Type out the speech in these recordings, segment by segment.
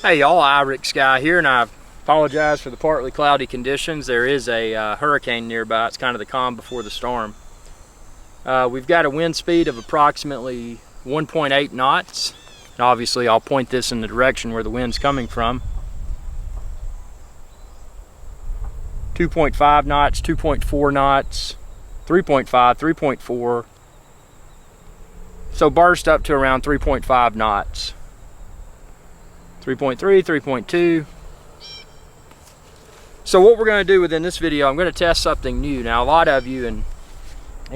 Hey y'all, Irix Guy here, and I apologize for the partly cloudy conditions. There is a hurricane nearby. It's kind of the calm before the storm. We've got a wind speed of approximately 1.8 knots. And obviously I'll point this in the direction where the wind's coming from. 2.5 knots, 2.4 knots, 3.5, 3.4. So burst up to around 3.5 knots. 3.3, 3.2. So what we're going to do within this video, I'm going to test something new. Now a lot of you, and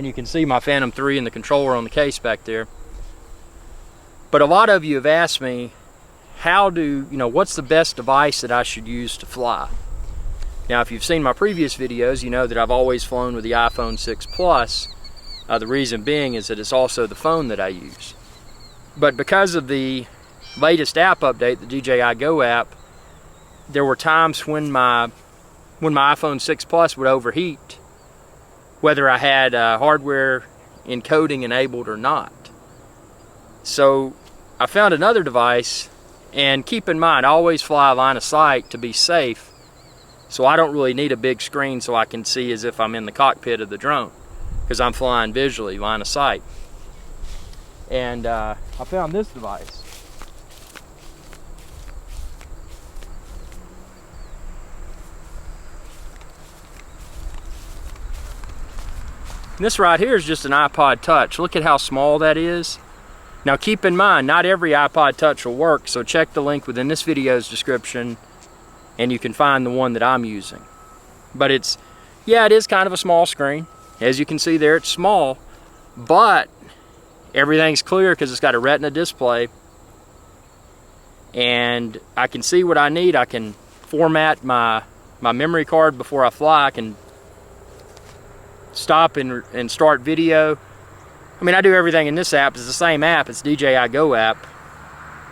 you can see my Phantom 3 and the controller on the case back there, but a lot of you have asked me, what's the best device that I should use to fly? Now if you've seen my previous videos, you know that I've always flown with the iPhone 6 Plus. The reason being is that it's also the phone that I use. But because of the latest app update, the DJI Go app, there were times when my iPhone 6 Plus would overheat, whether I had hardware encoding enabled or not. So I found another device, and keep in mind, I always fly line of sight to be safe, so I don't really need a big screen so I can see as if I'm in the cockpit of the drone, because I'm flying visually, line of sight. And I found this device. This right here is just an iPod Touch. Look at how small that is. Now keep in mind, not every iPod Touch will work, so check the link within this video's description and you can find the one that I'm using. But it is kind of a small screen. As you can see there, it's small, but everything's clear because it's got a Retina display. And I can see what I need. I can format my memory card before I fly. I can stop and start video. I mean, I do everything in this app. It's the same app. It's DJI Go app.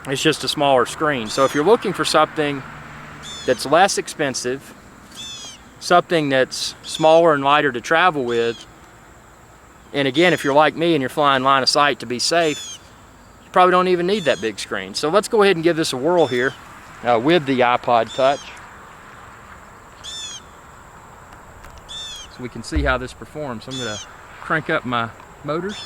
It's just a smaller screen. So if you're looking for something that's less expensive, something that's smaller and lighter to travel with, and again, if you're like me and you're flying line of sight to be safe, you probably don't even need that big screen. So let's go ahead and give this a whirl here with the iPod Touch, so we can see how this performs. I'm going to crank up my motors.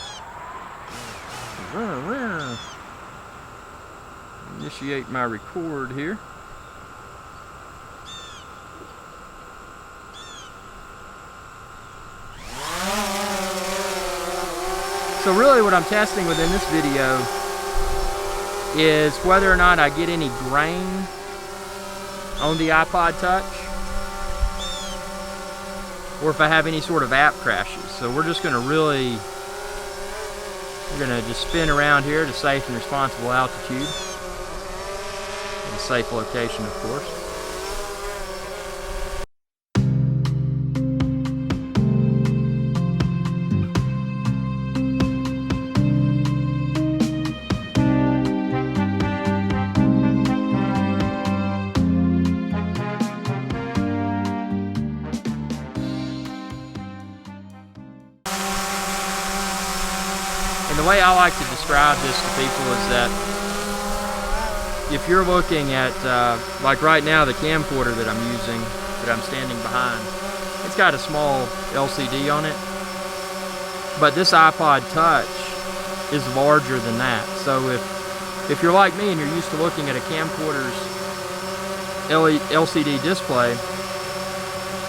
Initiate my record here. So really what I'm testing within this video is whether or not I get any grain on the iPod Touch, or if I have any sort of app crashes. So we're just going to just spin around here to safe and responsible altitude, in a safe location, of course. And the way I like to describe this to people is that if you're looking at, like right now, the camcorder that I'm using, that I'm standing behind, it's got a small LCD on it, but this iPod Touch is larger than that. So if you're like me and you're used to looking at a camcorder's LCD display,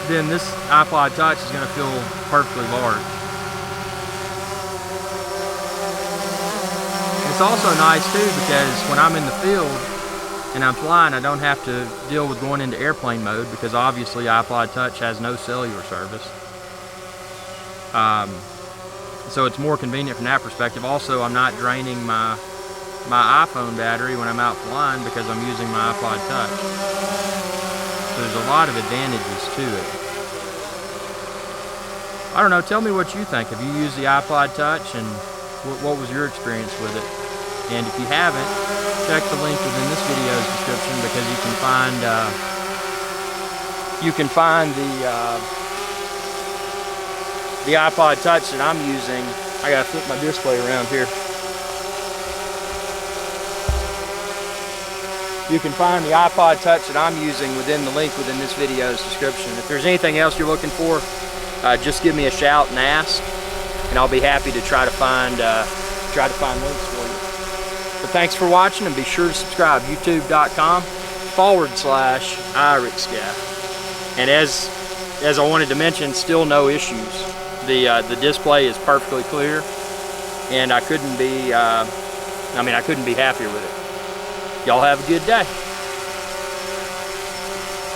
then this iPod Touch is going to feel perfectly large. It's also nice too because when I'm in the field and I'm flying, I don't have to deal with going into airplane mode, because obviously iPod Touch has no cellular service. So it's more convenient from that perspective. Also, I'm not draining my iPhone battery when I'm out flying because I'm using my iPod Touch. So there's a lot of advantages to it. I don't know, tell me what you think. Have you used the iPod Touch, and what was your experience with it? And if you haven't, check the link within this video's description, because you can find the iPod Touch that I'm using. I gotta flip my display around here. You can find the iPod Touch that I'm using within the link within this video's description. If there's anything else you're looking for, just give me a shout and ask, and I'll be happy to try to find links for you. But thanks for watching, and be sure to subscribe, youtube.com/IRIXGuy. And as I wanted to mention, still no issues. The display is perfectly clear, and I couldn't be happier with it. Y'all have a good day.